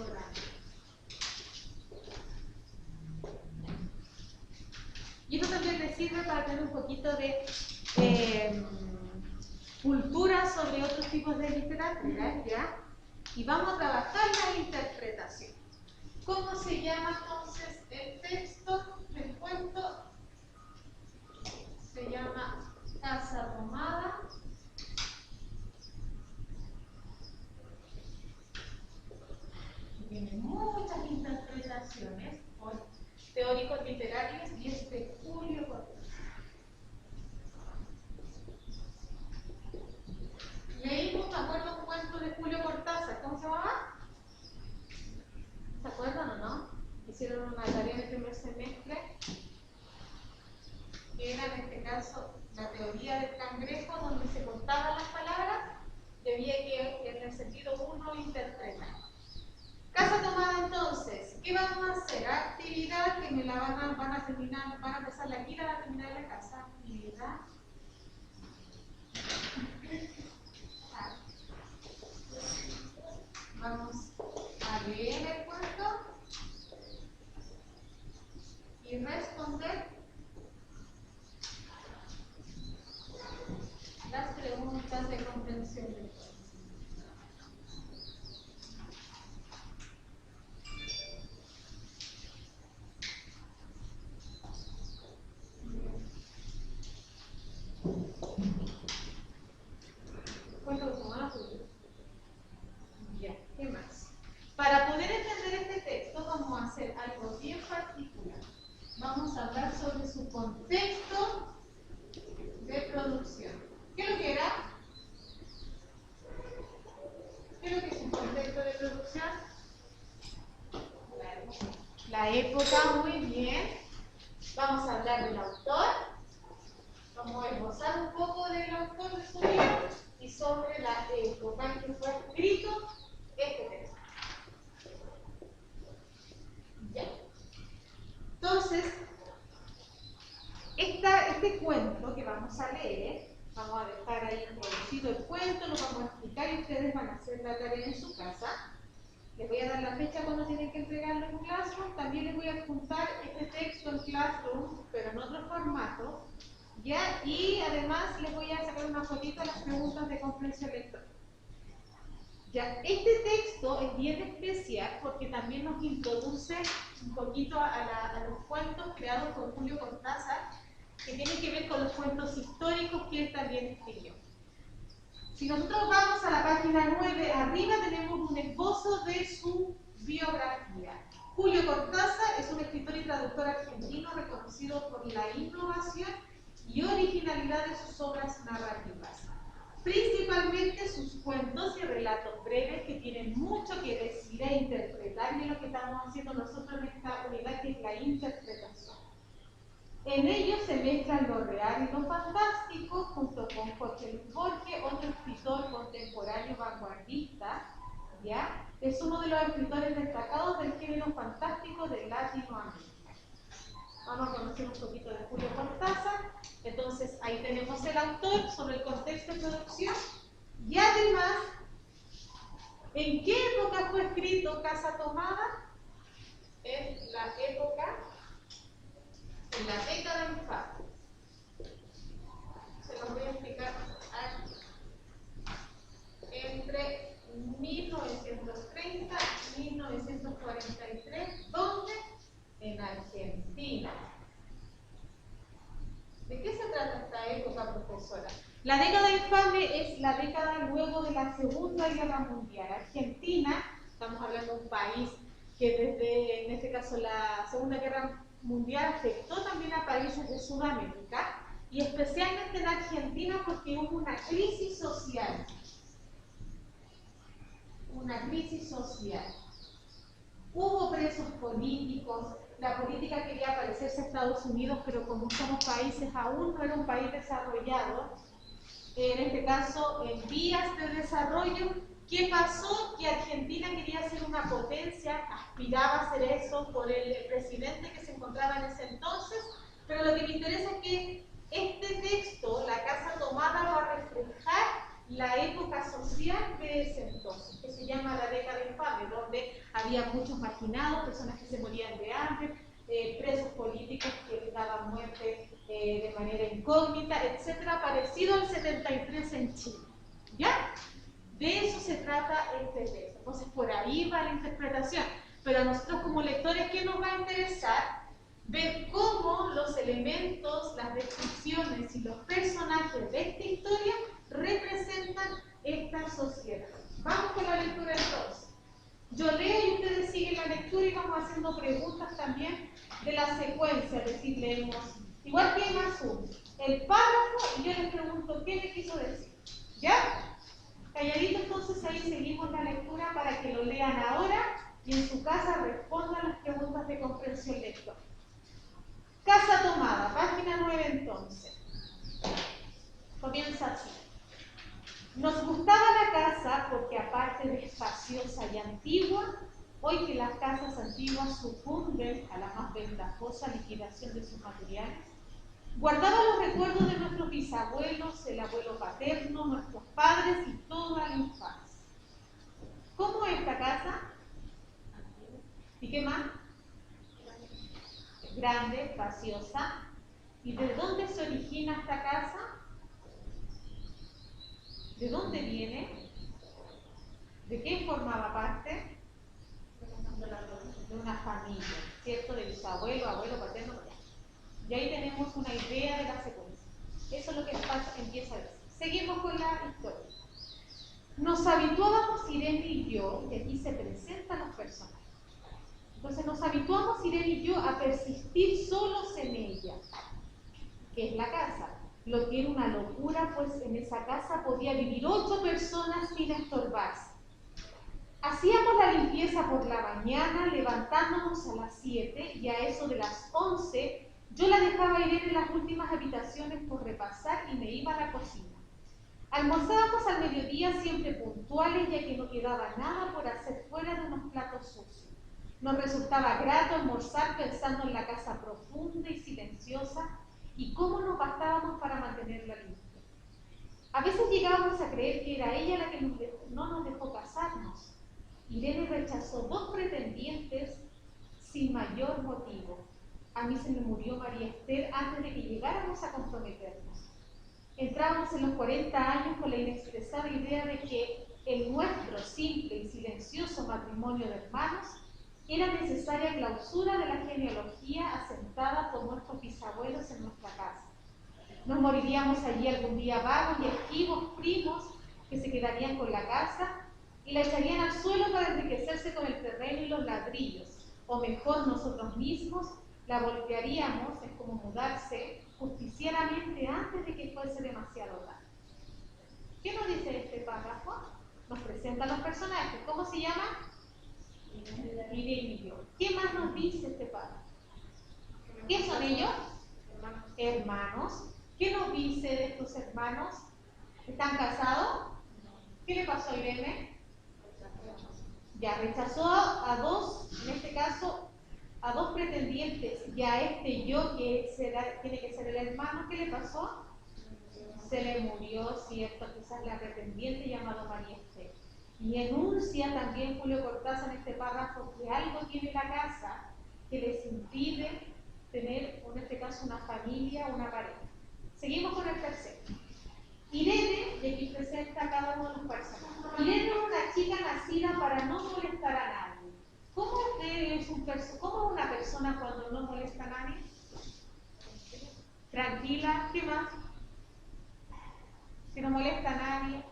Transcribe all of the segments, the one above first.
grande. Y esto también les sirve para tener un poquito de cultura sobre otros tipos de literatura, ¿ya? Y vamos a trabajar la interpretación. ¿Cómo se llama entonces el texto del cuento? Se llama Casa Tomada. Tiene muchas interpretaciones por teóricos literarios y es de Julio Cortázar. Leímos, me acuerdo, un cuento de Julio Cortázar. ¿Cómo se llamaba? ¿Se acuerdan o no? Hicieron una tarea en el primer semestre, que era en este caso la teoría del cangrejo, donde se contaban las palabras, y había que en el sentido uno interpretar. Casa Tomada entonces, ¿qué vamos a hacer? Actividad que me la van a terminar, van a empezar aquí, la van a terminar en la casa. Actividad. Vamos a leer el cuento y responder las preguntas de comprensión del cuento. Ya, ¿qué más? Para poder entender este texto vamos a hacer algo bien particular. Vamos a hablar sobre su contexto de producción. ¿Qué es lo que era? ¿Qué es lo que es un contexto de producción? La época, muy bien. Vamos a hablar del autor. Vamos a esbozar un poco del autor de su libro y sobre la época en que fue escrito este texto. Ya. Entonces, este cuento que vamos a leer, vamos a dejar ahí introducido el cuento, lo vamos a explicar y ustedes van a hacer la tarea en su casa. Les voy a dar la fecha cuando tienen que entregarlo en Classroom. También les voy a adjuntar este texto en Classroom, pero en otro formato. ¿Ya? Y además les voy a sacar una fotito a las preguntas de comprensión lectora. Ya, este texto es bien especial porque también nos introduce un poquito a los cuentos creados por Julio Cortázar, que tienen que ver con los cuentos históricos que él también escribió. Si nosotros vamos a la página 9, arriba tenemos un esbozo de su biografía. Julio Cortázar es un escritor y traductor argentino reconocido por la innovación y originalidad de sus obras narrativas. Principalmente sus cuentos y relatos breves que tienen mucho que decir e interpretar, y es lo que estamos haciendo nosotros en esta unidad, que es la interpretación. En ellos se mezclan lo real y lo fantástico, junto con Jorge Luis Borges, otro escritor contemporáneo vanguardista, ¿ya? Es uno de los escritores destacados del género fantástico de Latinoamérica. Vamos a conocer un poquito de Julio Cortázar. Entonces, ahí tenemos el autor, sobre el contexto de producción, y además, ¿en qué época fue escrito Casa Tomada? En la época, en la década infame. Se los voy a explicar aquí. Entre 1930 y 1943, ¿dónde? En Argentina. ¿De qué se trata esta época, profesora? La década infame es la década luego de la Segunda Guerra Mundial. Argentina, estamos hablando de un país que desde, en este caso, la Segunda Guerra Mundial afectó también a países de Sudamérica, y especialmente en Argentina porque hubo una crisis social. Una crisis social. Hubo presos políticos, la política quería parecerse a Estados Unidos, pero como somos países, aún no era un país desarrollado, en este caso en vías de desarrollo. ¿Qué pasó? Que Argentina quería ser una potencia, aspiraba a ser eso por el presidente que se encontraba en ese entonces, pero lo que me interesa es que este texto, La Casa Tomada, va a reflejar la época social de ese entonces, que se llama la década infame, donde había muchos marginados, personas que se morían de hambre, presos políticos que les daban muerte de manera incógnita, etcétera, parecido al 73 en Chile. ¿Ya? De eso se trata este texto. Entonces, por ahí va la interpretación. Pero a nosotros como lectores, ¿qué nos va a interesar? Ver cómo los elementos, las descripciones y los personajes de esta historia representan esta sociedad. Vamos con la lectura entonces. Yo leo y ustedes siguen la lectura y vamos haciendo preguntas también de la secuencia, es decir, leemos igual que más uno, el párrafo y yo les pregunto qué le quiso decir. ¿Ya? Calladito, entonces ahí seguimos la lectura para que lo lean ahora y en su casa respondan las preguntas de comprensión lectora. Casa tomada, página 9 entonces. Comienza así. Nos gustaba la casa porque aparte de espaciosa y antigua, hoy que las casas antiguas sucumben a la más ventajosa liquidación de sus materiales, guardaba los recuerdos de nuestros bisabuelos, el abuelo paterno, nuestros padres y toda la infancia. ¿Cómo es esta casa? ¿Y qué más? Grande, espaciosa. ¿Y de dónde se origina esta casa? ¿De dónde viene? ¿De qué formaba parte? De una familia, ¿cierto? De bisabuelo, abuelo, paterno. Y ahí tenemos una idea de la secuencia. Eso es lo que empieza a decir. Seguimos con la historia. Nos habituábamos Irene y yo, y aquí se presentan los personajes. Entonces nos habituamos Irene y yo a persistir solos en ella, que es la casa. Lo que era una locura, pues en esa casa podía vivir 8 personas sin estorbarse. Hacíamos la limpieza por la mañana, levantándonos a las 7 y a eso de las 11 yo la dejaba ir en las últimas habitaciones por repasar y me iba a la cocina. Almorzábamos al mediodía siempre puntuales, ya que no quedaba nada por hacer fuera de unos platos sucios. Nos resultaba grato almorzar pensando en la casa profunda y silenciosa y cómo nos bastábamos para mantenerla limpia. A veces llegábamos a creer que era ella la que no nos dejó casarnos. Irene rechazó 2 pretendientes sin mayor motivo. A mí se me murió María Esther antes de que llegáramos a comprometernos. Entrábamos en los 40 años con la inexpresada idea de que en nuestro simple y silencioso matrimonio de hermanos era necesaria clausura de la genealogía asentada por nuestros bisabuelos en nuestra casa. Nos moriríamos allí algún día vagos y esquivos primos que se quedarían con la casa y la echarían al suelo para enriquecerse con el terreno y los ladrillos, o mejor nosotros mismos la voltearíamos, es como mudarse, justicieramente antes de que fuese demasiado tarde. ¿Qué nos dice este párrafo? Nos presenta los personajes. ¿Cómo se llama? Irene y yo. ¿Qué más nos dice este párrafo? ¿Qué son ellos? Hermanos. ¿Qué nos dice de estos hermanos? ¿Están casados? ¿Qué le pasó a Irene? Ya rechazó a 2, en este caso, a 2 pretendientes, y a este yo que tiene que ser el hermano. ¿Qué le pasó? Se le murió, cierto, quizás la pretendiente llamada María Esther. Y enuncia también Julio Cortázar en este párrafo que algo tiene la casa que les impide tener, en este caso, una familia, una pareja. Seguimos con el tercero. Irene, y aquí presenta a cada uno de los personajes. Irene es una chica nacida para no molestar a nadie. ¿Cómo es una persona cuando no molesta a nadie? Tranquila, ¿qué más? Que no molesta a nadie,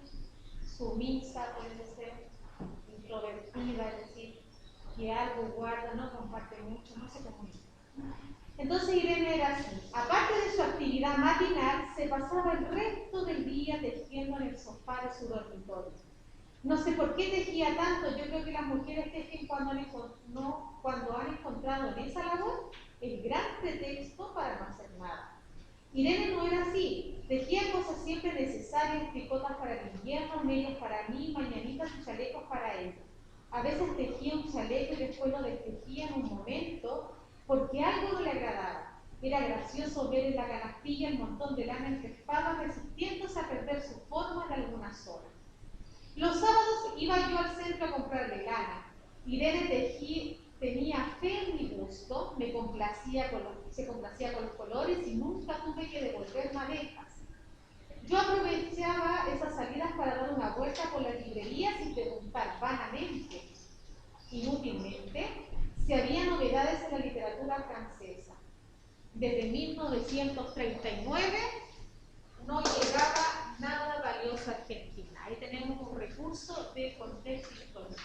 sumisa puede ser, introvertida, es decir, que algo guarda, no comparte mucho, no se comunica. Entonces Irene era así. Aparte de su actividad matinal, se pasaba el resto del día tejiendo en el sofá de su dormitorio. No sé por qué tejía tanto. Yo creo que las mujeres tejen cuando han encontrado en esa labor el gran pretexto para no hacer nada. Irene no era así. Tejía cosas siempre necesarias, picotas para el invierno, medias para mí, mañanitas y chalecos para ella. A veces tejía un chaleco y después lo destejía en un momento porque algo no le agradaba. Era gracioso ver en la canastilla el montón de lana encrespada resistiéndose a perder su forma de algunas horas. Los sábados iba yo al centro a comprarle lana. Irene tenía fe en mi gusto, se complacía con los colores y nunca tuve que devolver maletas. Yo aprovechaba esas salidas para dar una vuelta por las librerías y preguntar vanamente, inútilmente, si había novedades en la literatura francesa. Desde 1939 no llegaba nada valioso a Argentina. Ahí tenemos un recurso de contexto histórico.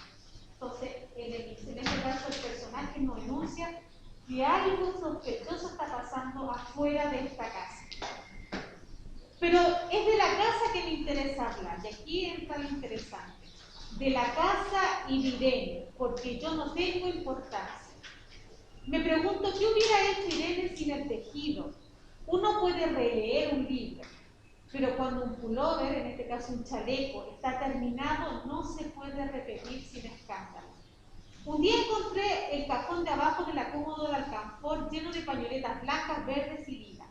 Entonces, en este caso, el personaje nos enuncia que algo sospechoso está pasando afuera de esta casa. Pero es de la casa que me interesa hablar, y aquí entra lo interesante. De la casa y de Irene, porque yo no tengo importancia. Me pregunto, ¿qué hubiera hecho Irene sin el tejido? Uno puede releer un libro, pero cuando un pullover, en este caso un chaleco, está terminado, no se puede repetir sin escándalo. Un día encontré el cajón de abajo del acomodo del alcanfor lleno de pañoletas blancas, verdes y lilas.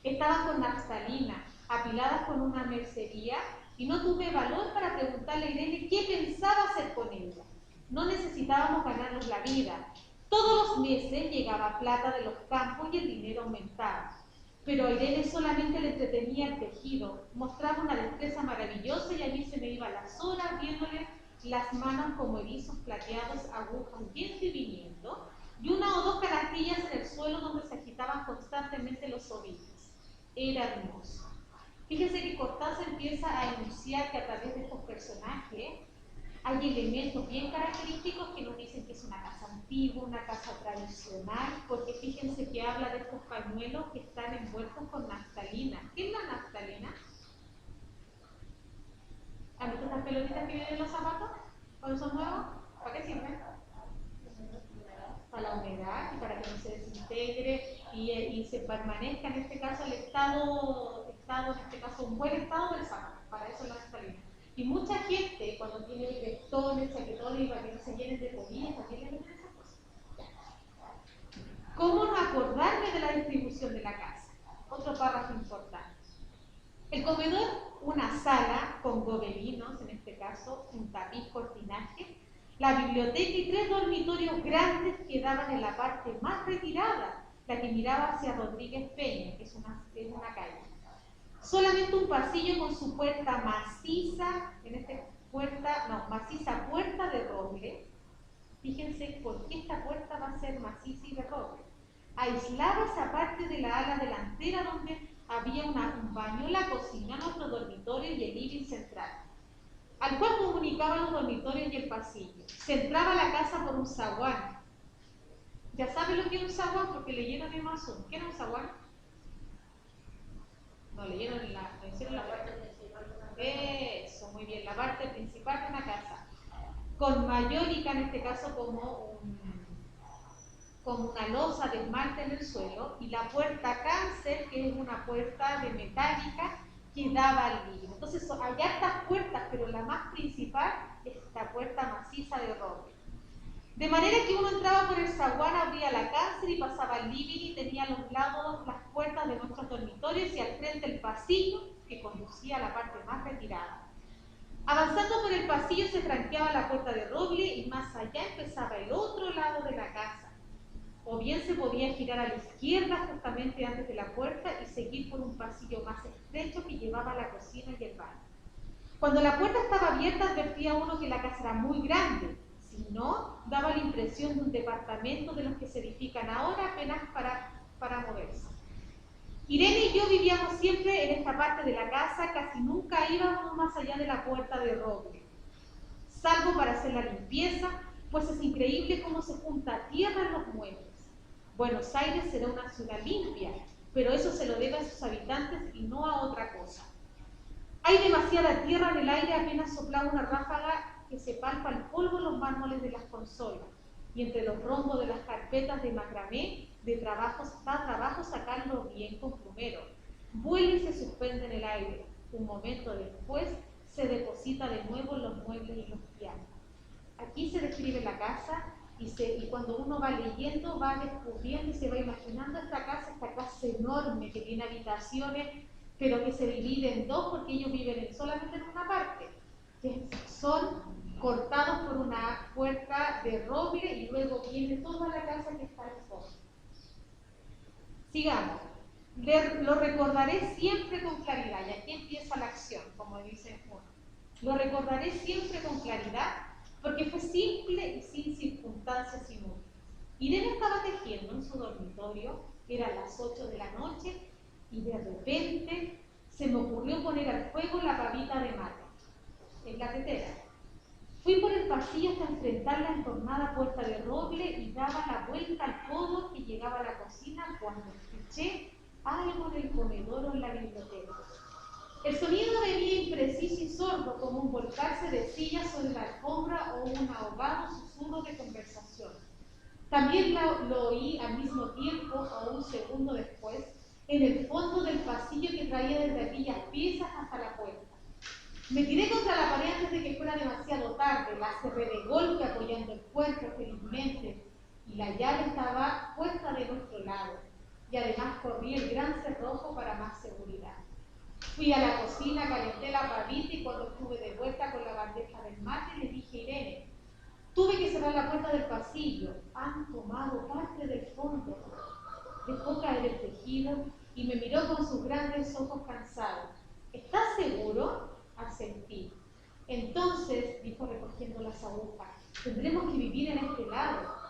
Estaban con naftalina, apiladas con una mercería, y no tuve valor para preguntarle a Irene qué pensaba hacer con ella. No necesitábamos ganarnos la vida. Todos los meses llegaba plata de los campos y el dinero aumentaba. Pero a Irene solamente le entretenía el tejido, mostraba una destreza maravillosa y a mí se me iban las horas viéndole las manos como erizos plateados, agujas yendo y viniendo, y una o dos canastillas en el suelo donde se agitaban constantemente los ovillos. Era hermoso. Fíjense que Cortázar empieza a enunciar que a través de estos personajes hay elementos bien característicos que nos dicen que es una casa antigua, una casa tradicional, porque fíjense que habla de estos pañuelos que están envueltos con naftalina. ¿Qué es la naftalina? ¿Han visto estas pelotitas que vienen en los zapatos cuando son nuevos? ¿Para qué sirven? Para la humedad y para que no se desintegre y se permanezca en este caso el estado, en este caso un buen estado del zapato. Para eso es la naftalina. Y mucha gente, cuando tiene vestones, chaquetones y para que no se llenen de polillas, también le meten esas cosas. ¿Cómo no acordarme de la distribución de la casa? Otro párrafo importante. El comedor, una sala con gobelinos, en este caso, un tapiz cortinaje, la biblioteca y 3 dormitorios grandes que daban en la parte más retirada, la que miraba hacia Rodríguez Peña, que es una calle. Solamente un pasillo con su puerta maciza, maciza puerta de roble. Fíjense por qué esta puerta va a ser maciza y de roble. Aislaba esa parte de la ala delantera donde había un baño, la cocina, nuestro dormitorio y el living central, al cual comunicaban los dormitorios y el pasillo. Se entraba a la casa por un zaguán. Ya saben lo que es un zaguán porque leyeron en Mazón. ¿Qué era un zaguán? No, leyeron lo hicieron la parte principal. Eso, muy bien, la parte principal de una casa. Con mayólica, en este caso, como una losa de esmalte en el suelo, y la puerta cáncer, que es una puerta de metálica que daba al living. Entonces, hay hartas puertas, pero la más principal es esta puerta maciza de roble. De manera que uno entraba por el zaguán, abría la cáncer y pasaba al living y tenía a los lados las puertas de nuestros dormitorios y al frente el pasillo que conducía a la parte más retirada. Avanzando por el pasillo se franqueaba la puerta de roble y más allá empezaba el otro lado de la casa. O bien se podía girar a la izquierda justamente antes de la puerta y seguir por un pasillo más estrecho que llevaba a la cocina y el baño. Cuando la puerta estaba abierta advertía uno que la casa era muy grande. Si no, daba la impresión de un departamento de los que se edifican ahora apenas para moverse. Irene y yo vivíamos siempre en esta parte de la casa, casi nunca íbamos más allá de la puerta de roble, salvo para hacer la limpieza, pues es increíble cómo se junta tierra en los muebles. Buenos Aires será una ciudad limpia, pero eso se lo debe a sus habitantes y no a otra cosa. Hay demasiada tierra en el aire, apenas soplaba una ráfaga que se palpa el polvo en los mármoles de las consolas, y entre los rombos de las carpetas de macramé, da trabajo sacarlo bien con plumero. Vuela y se suspende en el aire. Un momento después se deposita de nuevo en los muebles y los pianos. Aquí se describe la casa y cuando uno va leyendo, va descubriendo y se va imaginando esta casa enorme que tiene habitaciones, pero que se divide en dos porque ellos viven solamente en una parte, que son cortados por una puerta de roble y luego viene toda la casa que está al fondo. Sigamos. Lo recordaré siempre con claridad, y aquí empieza la acción, como dice uno. Lo recordaré siempre con claridad, porque fue simple y sin circunstancias inútiles. Irene estaba tejiendo en su dormitorio, eran las 8 de la noche, y de repente se me ocurrió poner al fuego la pavita de mate, en la tetera. Fui por el pasillo hasta enfrentar la entornada puerta de roble y daba la vuelta al codo que llegaba a la cocina cuando escuché algo en el comedor o en la biblioteca. El sonido venía impreciso y sordo, como un volcarse de sillas sobre la alfombra o un ahogado susurro de conversación. También lo oí al mismo tiempo, o un segundo después, en el fondo del pasillo que traía desde aquellas piezas hasta la puerta. Me tiré contra la pared antes de que fuera demasiado tarde, la cerré de golpe apoyando el cuerpo felizmente, y la llave estaba puesta de nuestro lado, y además corrí el gran cerrojo para más seguridad. Fui a la cocina, calenté la pavita y cuando estuve de vuelta con la bandeja del mate le dije a Irene, tuve que cerrar la puerta del pasillo, han tomado parte del fondo. Dejó caer el tejido y me miró con sus grandes ojos cansados. ¿Estás seguro? Asentí. Entonces, dijo recogiendo las agujas, tendremos que vivir en este lado.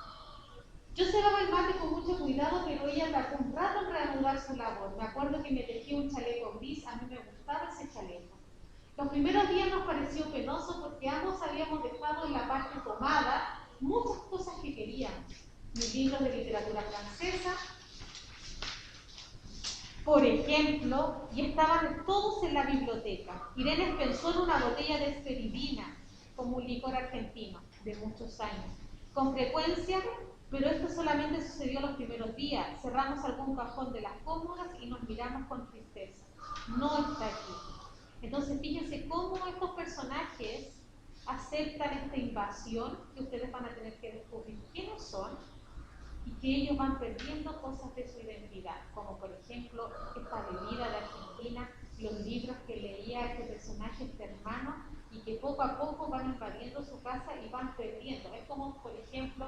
Yo cerraba el mate con mucho cuidado, pero ella tardó un rato en reanudar su labor. Me acuerdo que me tejía un chaleco gris, a mí me gustaba ese chaleco. Los primeros días nos pareció penoso porque ambos habíamos dejado en la parte tomada muchas cosas que queríamos. Mis libros de literatura francesa, por ejemplo, y estaban todos en la biblioteca. Irene pensó en una botella de esperidina, como un licor argentino de muchos años. Con frecuencia, pero esto solamente sucedió los primeros días. Cerramos algún cajón de las cómodas y nos miramos con tristeza. No está aquí. Entonces, fíjense cómo estos personajes aceptan esta invasión que ustedes van a tener que descubrir quiénes son y que ellos van perdiendo cosas de su identidad, como por ejemplo esta bebida de Argentina, los libros que leía este personaje, este hermano, y que poco a poco van invadiendo su casa y van perdiendo. Es como, por ejemplo,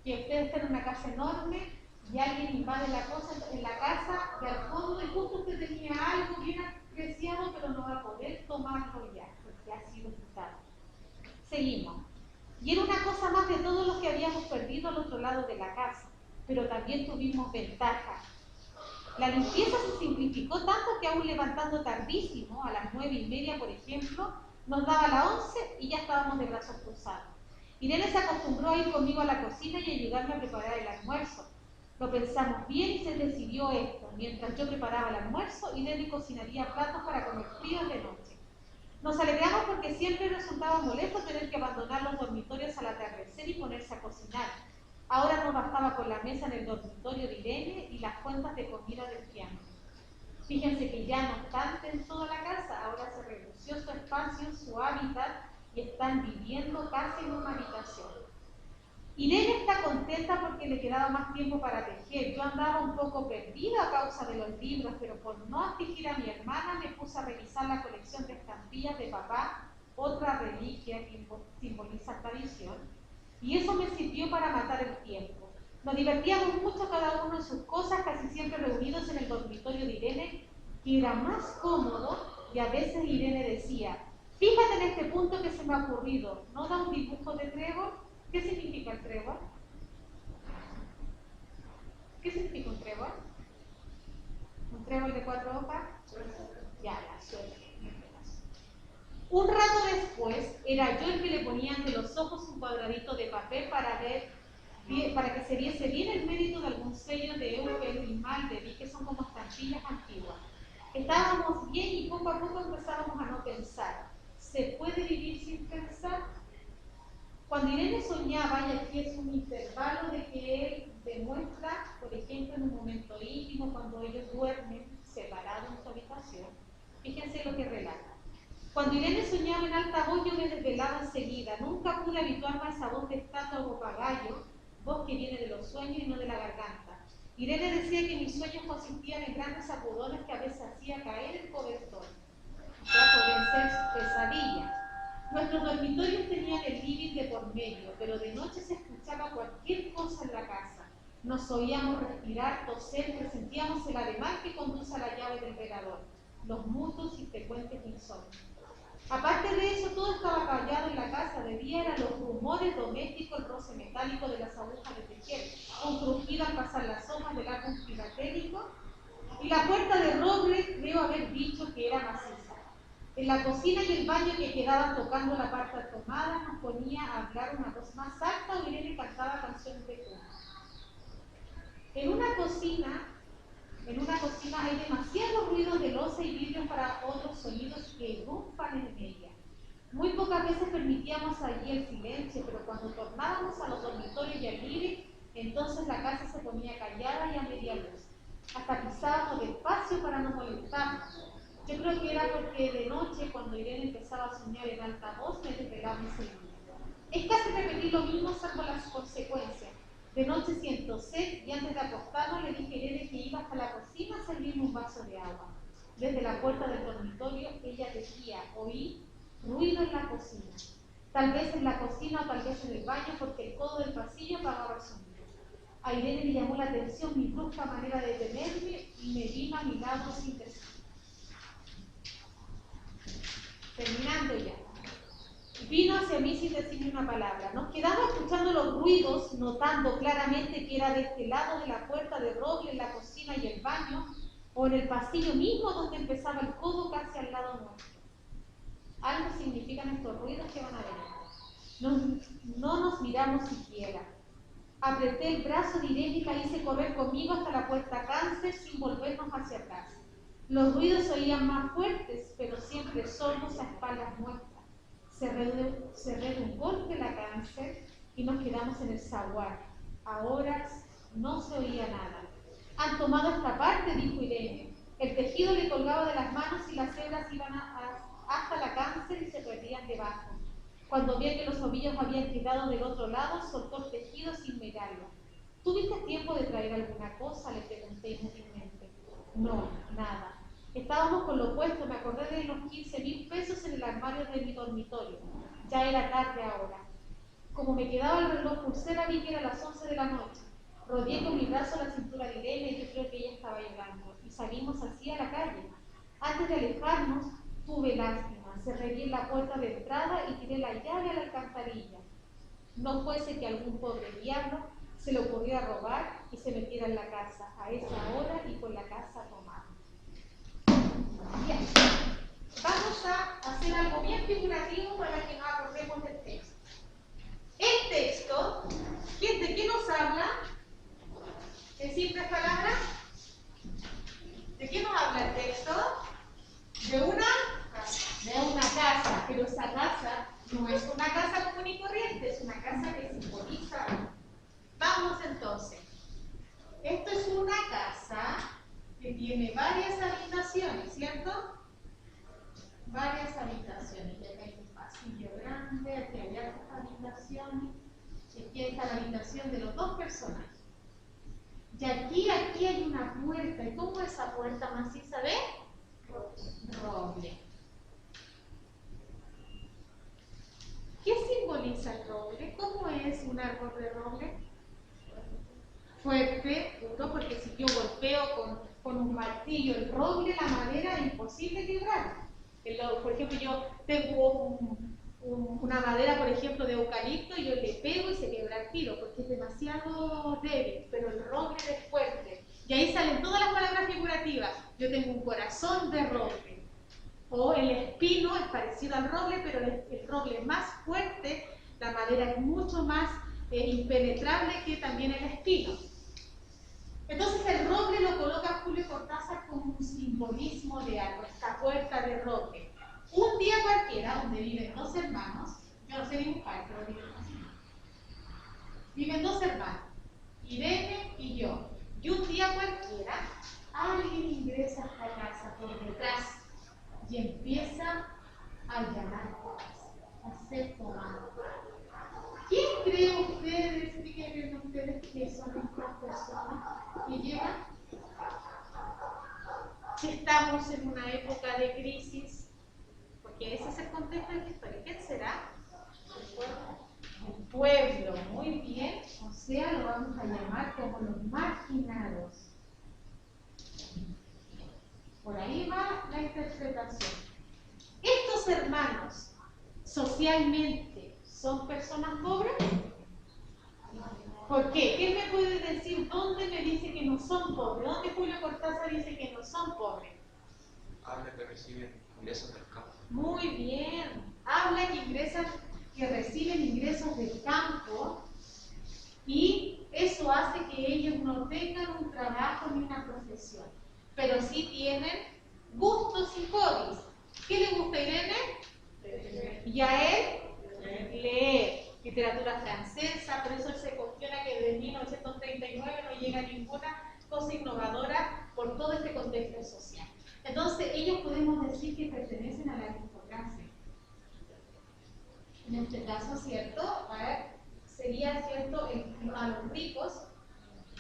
que ustedes estén en una casa enorme y alguien invade la casa de al fondo y justo usted tenía algo bien apreciado, pero no va a poder tomarlo ya, porque ha sido quitado. Seguimos. Y era una cosa más de todos los que habíamos perdido al otro lado de la casa, pero también tuvimos ventaja. La limpieza se simplificó tanto que aún levantando tardísimo, a las 9:30 por ejemplo, nos daba las 11 y ya estábamos de brazos cruzados. Irene se acostumbró a ir conmigo a la cocina y ayudarme a preparar el almuerzo. Lo pensamos bien y se decidió esto. Mientras yo preparaba el almuerzo, Irene cocinaría platos para comer fríos de noche. Nos alegramos porque siempre resultaba molesto tener que abandonar los dormitorios al atardecer y ponerse a cocinar. Ahora nos bastaba con la mesa en el dormitorio de Irene y las cuentas de comida del piano. Fíjense que ya no obstante en toda la casa, ahora se redució su espacio, su hábitat, y están viviendo casi en una habitación. Irene está contenta porque le quedaba más tiempo para tejer. Yo andaba un poco perdida a causa de los libros, pero por no afligir a mi hermana me puse a revisar la colección de estampillas de papá, otra reliquia que simboliza tradición, y eso me sirvió para matar el tiempo. Nos divertíamos mucho cada uno en sus cosas, casi siempre reunidos en el dormitorio de Irene, que era más cómodo, y a veces Irene decía, fíjate en este punto que se me ha ocurrido, ¿no da un dibujo de trébol? ¿Qué significa el trébol? ¿Qué significa un trébol? ¿Un trébol de 4 hojas? Ya, la suerte. Un rato después, era yo el que le ponía ante los ojos un cuadradito de papel para que se viese bien el mérito de algún sello de Eugen y Maldevi, que son como estampillas antiguas. Estábamos bien y poco a poco empezábamos a no pensar. ¿Se puede vivir sin pensar? Cuando Irene soñaba, y aquí es un intervalo de que él demuestra, por ejemplo, en un momento íntimo, cuando ellos duermen separados en su habitación, fíjense lo que relata. Cuando Irene soñaba en alta voz, yo me desvelaba enseguida, nunca Jule habituarme a esa voz de estatua o papagayo, voz que viene de los sueños y no de la garganta. Irene decía que mis sueños consistían en grandes sacudones que a veces hacía caer el cobertor. Ya podían ser pesadillas. Nuestros dormitorios tenían el living de por medio, pero de noche se escuchaba cualquier cosa en la casa. Nos oíamos respirar, toser, presentíamos el ademán que conduce a la llave del velador, los mutuos y frecuentes insomnios. Aparte de eso, todo estaba callado en la casa. De día eran los rumores domésticos, el roce metálico de las agujas de tejer, un crujido al pasar las hojas del árbol filatélico, y la puerta de roble creo haber dicho que era maciza. En la cocina y el baño que quedaban tocando la parte tomada nos ponía a hablar una voz más alta o Irene cantaba canciones de cuna. En una cocina hay demasiados ruidos de loza y vidrio para otros sonidos que irrumpan en ella. Muy pocas veces permitíamos allí el silencio, pero cuando tornábamos a los dormitorios y al living, entonces la casa se ponía callada y a media luz. Hasta pisábamos despacio para no molestarnos. Yo creo que era porque de noche, cuando Irene empezaba a soñar en alta voz, me desvelaba enseguida. Es casi repetir lo mismo salvo las consecuencias. De noche siento sed y antes de acostarnos le dije a Irene que iba hasta la cocina a servirme un vaso de agua. Desde la puerta del dormitorio ella decía, oí ruido en la cocina. Tal vez en la cocina o tal vez en el baño porque el codo del pasillo apagaba el sonido. A Irene le llamó la atención mi brusca manera de tenerme y me vino a mi lado sin decir. Terminando ya. Vino hacia mí sin decirme una palabra. Nos quedamos escuchando los ruidos, notando claramente que era de este lado de la puerta de roble en la cocina y el baño, o en el pasillo mismo donde empezaba el codo casi al lado nuestro. Algo significan estos ruidos que van a venir. No nos miramos siquiera. Apreté el brazo de Irene y la hice correr conmigo hasta la puerta cáncer sin volvernos hacia atrás. Los ruidos se oían más fuertes, pero siempre sordos a espaldas nuestras. Cerré de un golpe la cáncer y nos quedamos en el zaguán. Ahora no se oía nada. Han tomado esta parte, dijo Irene. El tejido le colgaba de las manos y las hebras iban hasta la cáncer y se perdían debajo. Cuando vi que los ovillos habían quedado del otro lado, soltó el tejido sin mirarlo. ¿Tuviste tiempo de traer alguna cosa?, le pregunté inútilmente. No, nada. Estábamos con lo puesto, me acordé de los 15.000 pesos en el armario de mi dormitorio. Ya era tarde ahora. Como me quedaba el reloj pulsera, vi que era las 11 de la noche. Rodeé con mi brazo la cintura de Irene y yo creo que ella estaba llorando. Y salimos así a la calle. Antes de alejarnos, tuve lástima. Cerré bien la puerta de entrada y tiré la llave a la alcantarilla. No fuese que algún pobre diablo se le ocurriera robar y se metiera en la casa a esa hora y con la casa tomada. Bien, vamos a hacer algo bien figurativo para que nos acordemos del texto. El texto, ¿de qué nos habla? En simples palabras, ¿de qué nos habla el texto? De una casa, pero esa casa no es una casa común y corriente, es una casa que simboliza. Vamos entonces. Esto es una casa que tiene varias habitaciones, ¿cierto? Varias habitaciones. Y acá hay un pasillo grande, aquí hay otras habitaciones. Y aquí está la habitación de los dos personajes. Y aquí hay una puerta. ¿Y cómo es esa puerta maciza de? Roble. ¿Qué simboliza el roble? ¿Cómo es un árbol de roble? Fuerte, duro, porque si yo golpeo con un martillo el roble, la madera, es imposible quebrar. Por ejemplo, yo tengo una madera, por ejemplo, de eucalipto, y yo le pego y se quebra el tiro, porque es demasiado débil, pero el roble es fuerte. Y ahí salen todas las palabras figurativas. Yo tengo un corazón de roble. O el espino es parecido al roble, pero el roble es más fuerte, la madera es mucho más impenetrable que también el espino. Entonces el roble lo coloca Julio Cortázar como un simbolismo de algo, esta puerta de roble. Un día cualquiera, donde viven dos hermanos, yo no sé dibujar, pero viven dos hermanos, Irene y yo. Y un día cualquiera, alguien ingresa a esta casa por detrás y empieza a allanar cosas, a hacer tomar. ustedes que son estas personas que llevan? Que estamos en una época de crisis, porque ese es el contexto de la historia. ¿Quién será? El pueblo, muy bien, o sea, lo vamos a llamar como los marginados. Por ahí va la interpretación. ¿Estos hermanos socialmente son personas pobres? ¿Por qué? ¿Quién me puede decir dónde me dice que no son pobres? ¿Dónde Julio Cortázar dice que no son pobres? Habla que reciben ingresos del campo. Muy bien. Habla que reciben ingresos del campo y eso hace que ellos no tengan un trabajo ni una profesión, pero sí tienen gustos y hobbies. ¿Qué le gusta a Irene? Y a él, leer. Literatura francesa, por eso él se cuestiona que desde 1939 no llega ninguna cosa innovadora por todo este contexto social. Entonces, ellos podemos decir que pertenecen a la aristocracia. En este caso, ¿cierto? A ver, sería, ¿cierto?, a los ricos.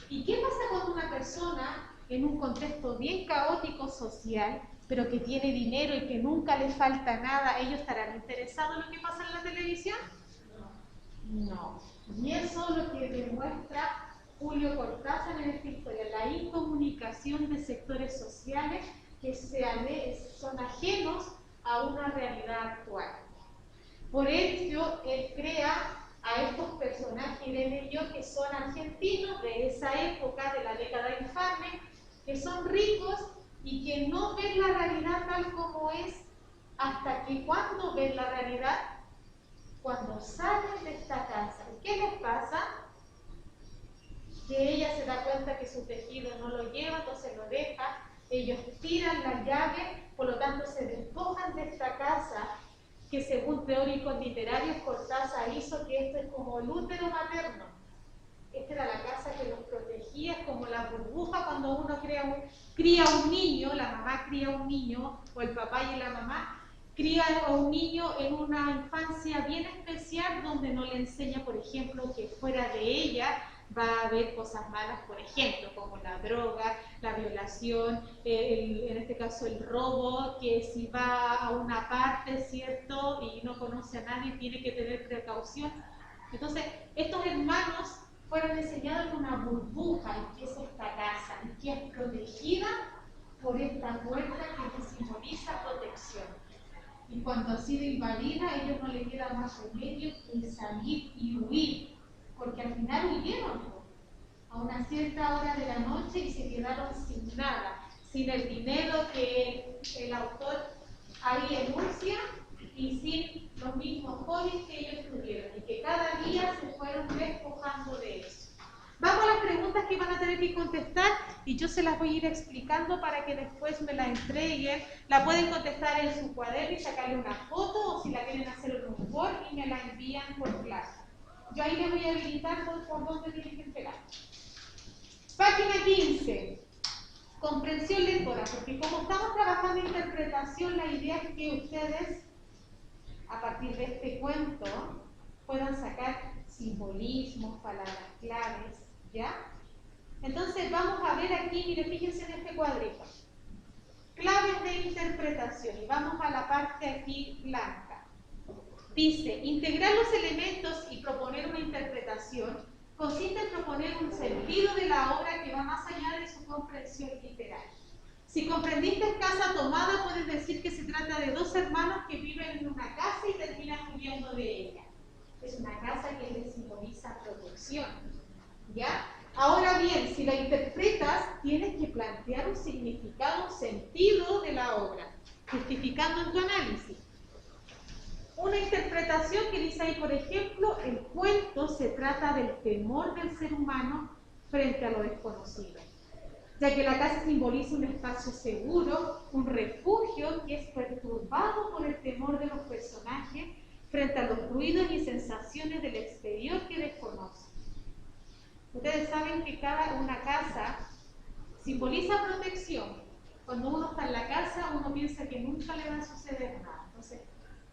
¿Y qué pasa cuando una persona, en un contexto bien caótico social, pero que tiene dinero y que nunca le falta nada, ellos estarán interesados en lo que pasa en la televisión? No. Y eso es lo que demuestra Julio Cortázar en esta historia, la incomunicación de sectores sociales que son ajenos a una realidad actual. Por ello, él crea a estos personajes, Irene y yo, que son argentinos de esa época, de la década infame, que son ricos y que no ven la realidad tal como es, hasta que cuando ven la realidad, cuando salen de esta casa. ¿Qué les pasa? Que ella se da cuenta que su tejido no lo lleva, entonces lo deja, ellos tiran la llave, por lo tanto se despojan de esta casa, que según teóricos literarios Cortázar hizo que esto es como el útero materno. Esta era la casa que los protegía, es como la burbuja cuando uno cría un niño, la mamá cría un niño, o el papá y la mamá, cría a un niño en una infancia bien especial donde no le enseña, por ejemplo, que fuera de ella va a haber cosas malas, por ejemplo, como la droga, la violación, en este caso el robo, que si va a una parte, ¿cierto?, y no conoce a nadie, tiene que tener precaución. Entonces, estos hermanos fueron enseñados en una burbuja, en que es esta casa, y que es protegida por esta puerta que simboliza protección. Y cuando ha sido invadida, ellos no les queda más remedio que salir y huir, porque al final huyeron a una cierta hora de la noche y se quedaron sin nada, sin el dinero que el autor ahí enuncia y sin los mismos hobbies que ellos tuvieron, y que cada día se fueron despojando de eso. Vamos a las preguntas que van a tener que contestar y yo se las voy a ir explicando para que después me la entreguen. La pueden contestar en su cuaderno y sacarle una foto, o si la quieren hacer en un Word y me la envían por clase. Yo ahí les voy a habilitar por dónde tienen que entregar. Página 15. Comprensión lectora, porque como estamos trabajando en interpretación, la idea es que ustedes, a partir de este cuento, puedan sacar simbolismos, palabras claves, ¿ya? Entonces vamos a ver aquí, mire, fíjense en este cuadrito. Claves de interpretación, y vamos a la parte aquí blanca. Dice, integrar los elementos y proponer una interpretación consiste en proponer un sentido de la obra que va más allá de su comprensión literal. Si comprendiste Casa Tomada, puedes decir que se trata de dos hermanos que viven en una casa y terminan huyendo de ella. Es una casa que les simboliza protección, ¿ya? Ahora bien, si la interpretas, tienes que plantear un significado, un sentido de la obra, justificando en tu análisis. Una interpretación que dice ahí, por ejemplo, el cuento se trata del temor del ser humano frente a lo desconocido, ya que la casa simboliza un espacio seguro, un refugio que es perturbado por el temor de los personajes frente a los ruidos y sensaciones del exterior que desconocen. Ustedes saben que cada una casa simboliza protección. Cuando uno está en la casa, uno piensa que nunca le va a suceder nada. Entonces,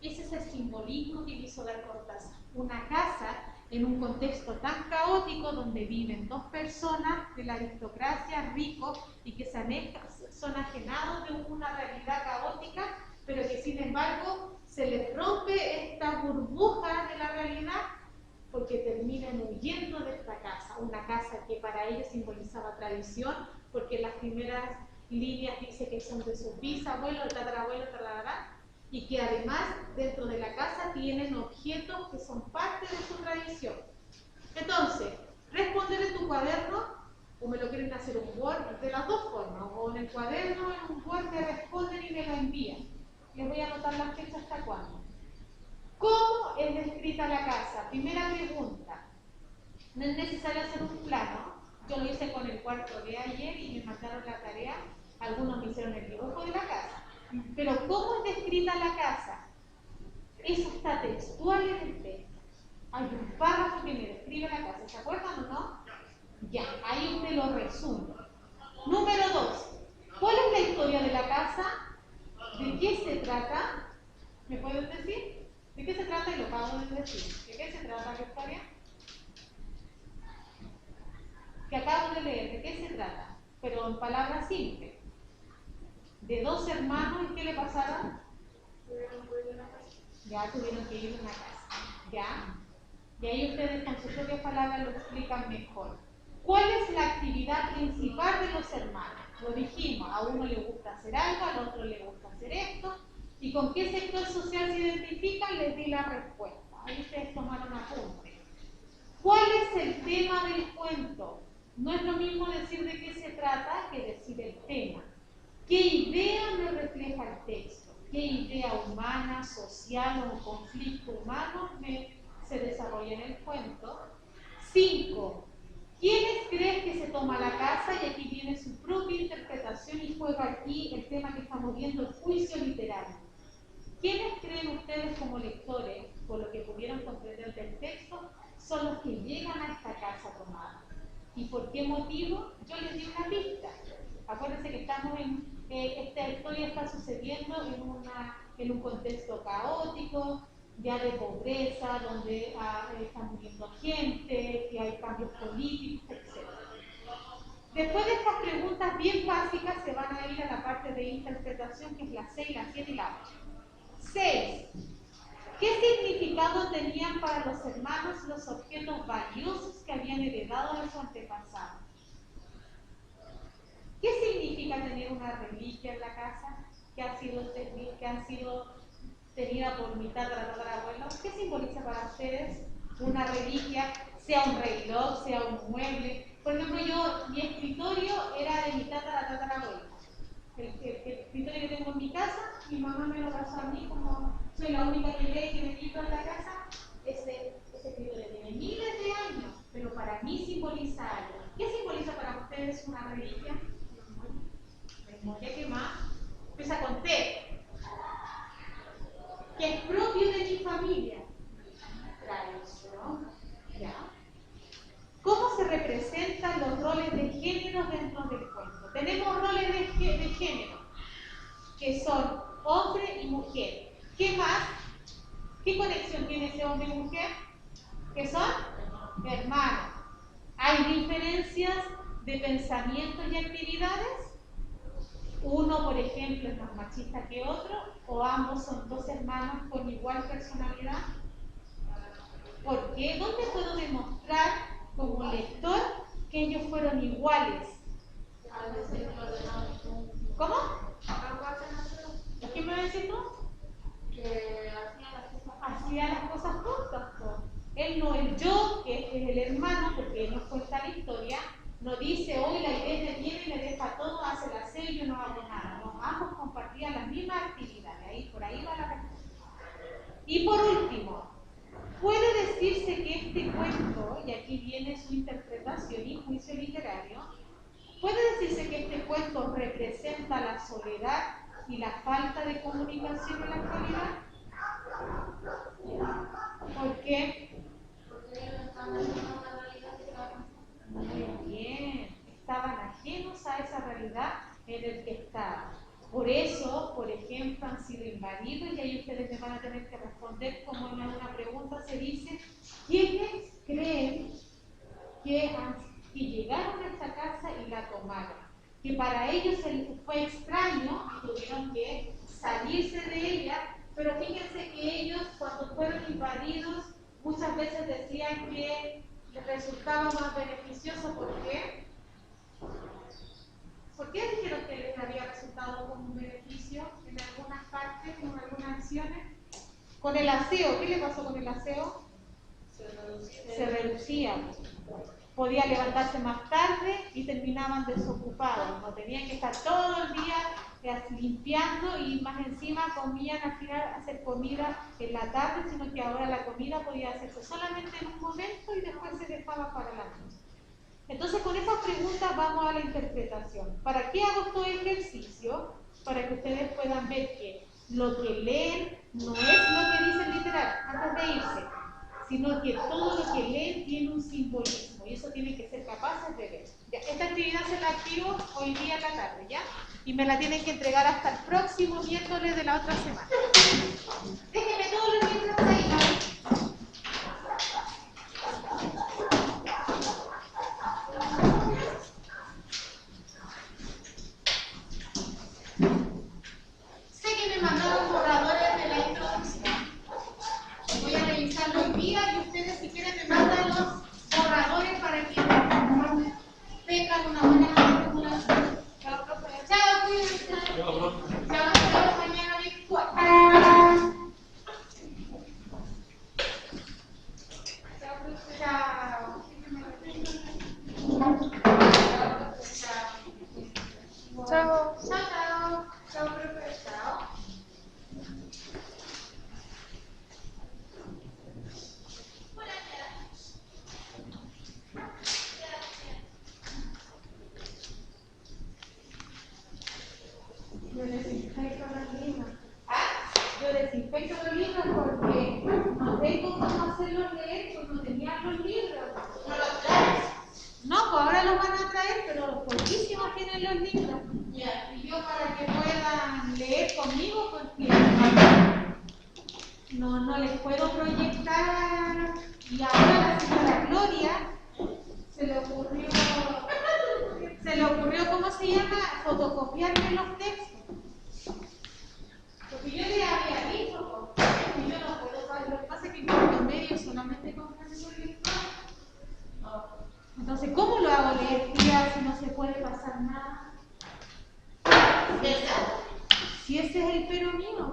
ese es el simbolismo que quiso dar Cortázar. Una casa en un contexto tan caótico donde viven dos personas de la aristocracia, ricos, y que son ajenados de una realidad caótica, pero que sin embargo se les rompe esta burbuja de la realidad porque terminan huyendo de esta casa, una casa que para ellos simbolizaba tradición, porque en las primeras líneas dice que son de sus bisabuelos, tatarabuelos, y que además dentro de la casa tienen objetos que son parte de su tradición. Entonces, responder en tu cuaderno, o me lo quieren hacer un Word, de las dos formas, o en el cuaderno, en un Word me responden y me lo envían. Les voy a anotar la fecha hasta cuándo. ¿Cómo es descrita la casa? Primera pregunta. No es necesario hacer un plano. Yo lo hice con el cuarto de ayer y me mandaron la tarea. Algunos me hicieron el dibujo de la casa. Pero ¿cómo es descrita la casa? Eso está textual en el texto. Hay un párrafo que me describe la casa. ¿Se acuerdan o no? Ya, ahí usted lo resume. Número 2. ¿Cuál es la historia de la casa? ¿De qué se trata? ¿Me pueden decir? ¿De qué se trata? Y lo acabo de decir. ¿De qué se trata la historia? Que acabo de leer. ¿De qué se trata? Pero en palabras simples. De dos hermanos, ¿y qué le pasaron? Ya tuvieron que ir a una casa. ¿Ya? Y ahí ustedes con sus propias palabras lo explican mejor. ¿Cuál es la actividad principal de los hermanos? Lo dijimos, a uno le gusta hacer algo, al otro le gusta hacer esto. ¿Y con qué sector social se identifican? Les di la respuesta. Ahí ustedes tomaron apunte. ¿Cuál es el tema del cuento? No es lo mismo decir de qué se trata que decir el tema. ¿Qué idea me refleja el texto? ¿Qué idea humana, social o conflicto humano se desarrolla en el cuento? 5. ¿Quiénes creen que se toma la casa? Y aquí viene su propia interpretación y juega aquí el tema que estamos viendo, el juicio literario. ¿Quiénes creen ustedes como lectores, por lo que pudieron comprender del texto, son los que llegan a esta casa tomada? ¿Y por qué motivo? Yo les di una pista. Acuérdense que estamos esta historia está sucediendo en un contexto caótico, ya de pobreza, donde está muriendo gente, que hay cambios políticos, etc. Después de estas preguntas bien básicas se van a ir a la parte de interpretación, que es la 6, la 7 y la 8. 6. ¿Qué significado tenían para los hermanos los objetos valiosos que habían heredado de su antepasado? ¿Qué significa tener una reliquia en la casa que han sido tenida por mi tatarabuelo? ¿Qué simboliza para ustedes una reliquia, sea un reloj, sea un mueble? Por ejemplo, mi escritorio era de mi tatarabuelo. El escritorio que tengo en mi casa, mi mamá me lo pasó a mí, como soy la única que lee que me quito en la casa. Ese escritorio tiene miles de años, pero para mí simboliza algo. ¿Qué simboliza para ustedes una reliquia? Memoria, ¿qué más? Empieza con T. Que es propio de mi familia. Tradición. ¿Ya? ¿Cómo se representan los roles de género dentro del cuento? Tenemos roles de género, que son hombre y mujer. ¿Qué más? ¿Qué conexión tiene ese hombre y mujer? ¿Qué son? Hermanos. ¿Hay diferencias de pensamientos y actividades? Uno, por ejemplo, es más machista que otro, o ambos son dos hermanos con igual personalidad. ¿Por qué? ¿Dónde puedo demostrar como lector que ellos fueron iguales? ¿Cómo? ¿Qué me vas a decir tú? Que hacía las cosas juntos. Él no, el yo, que es el hermano, porque él nos cuenta la historia, no dice, hoy la iglesia viene y me deja todo, hace el aseo y yo no hago nada. No, ambos compartían las mismas actividades. Por ahí va la respuesta. Y por último, puede decirse que este cuento, y aquí viene su interpretación y juicio literario, puede decirse que este cuento representa la soledad y la falta de comunicación en la actualidad. ¿Por qué? Muy bien, estaban ajenos a esa realidad en el que estaban. Por eso, por ejemplo, han sido invadidos y ahí ustedes me van a tener que responder como en una pregunta se dice, ¿quiénes que llegaron a esta casa y la tomaron. Que para ellos fue extraño y tuvieron que salirse de ella, pero fíjense que ellos cuando fueron invadidos muchas veces decían que les resultaba más beneficioso. ¿Por qué? ¿Por qué dijeron que les había resultado como un beneficio en algunas partes, en algunas acciones? Con el aseo, ¿qué le pasó con el aseo? Se reducía. Podía levantarse más tarde y terminaban desocupados. No tenían que estar todo el día limpiando y más encima comían al final hacer comida en la tarde, sino que ahora la comida podía hacerse solamente en un momento y después se dejaba para la noche. Entonces con esas preguntas vamos a la interpretación. ¿Para qué hago todo ejercicio? Para que ustedes puedan ver que lo que leen no es lo que dicen literal antes de irse, sino que todo lo que leen tiene un simbolismo y eso tienen que ser capaces de ver. Ya, esta actividad se la activo hoy día en la tarde, ¿ya? Y me la tienen que entregar hasta el próximo miércoles de la otra semana. Déjenme todos los libros ahí. Sé que me mandaron borradores de la introducción. Voy a revisarlo hoy día y ustedes si quieren me mandan los borradores para que tengan una buena articulación. Chao, profe. Chao, cuídense. Chao, profe. Chao, nos vemos mañana virtual. Chao, profe. Chao. Chao. Chao, chao. Chao, profe. Chao. Yo desinfecto los libros. Yo desinfecto los libros porque no tengo cómo hacerlos leer, porque no tenían los libros. ¿No los traes? No, pues ahora los van a traer, pero poquísimos tienen los libros. Yeah. Y yo para que puedan leer conmigo, porque no les puedo proyectar. Y ahora la señora Gloria se le ocurrió, ¿cómo se llama? Fotocopiarme los textos. Porque yo le había dicho, que yo no puedo saber, lo que pasa es que en cuarto medio solamente comprendo el virtual. Entonces, ¿cómo lo hago leer tía si no se puede pasar nada? Si ese es el pero mío.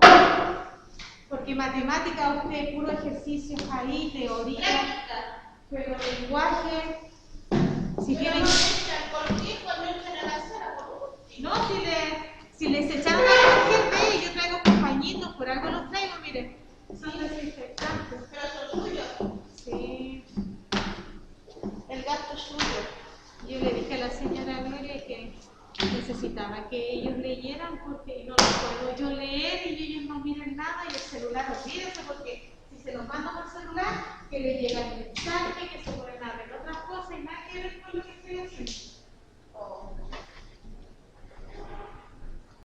Porque matemática, usted puro ejercicios ahí, teoría, pero lenguaje, si tienen... No, si les echaron a cualquier vez, yo traigo compañitos, por algo los traigo, miren, son desinfectantes. ¿Pero son suyos? Sí. El gasto es suyo. Yo le dije a la señora Gloria que necesitaba que ellos leyeran porque no los puedo yo leer y ellos no miren nada y el celular, olvídense porque si se los mando por celular, que les llega el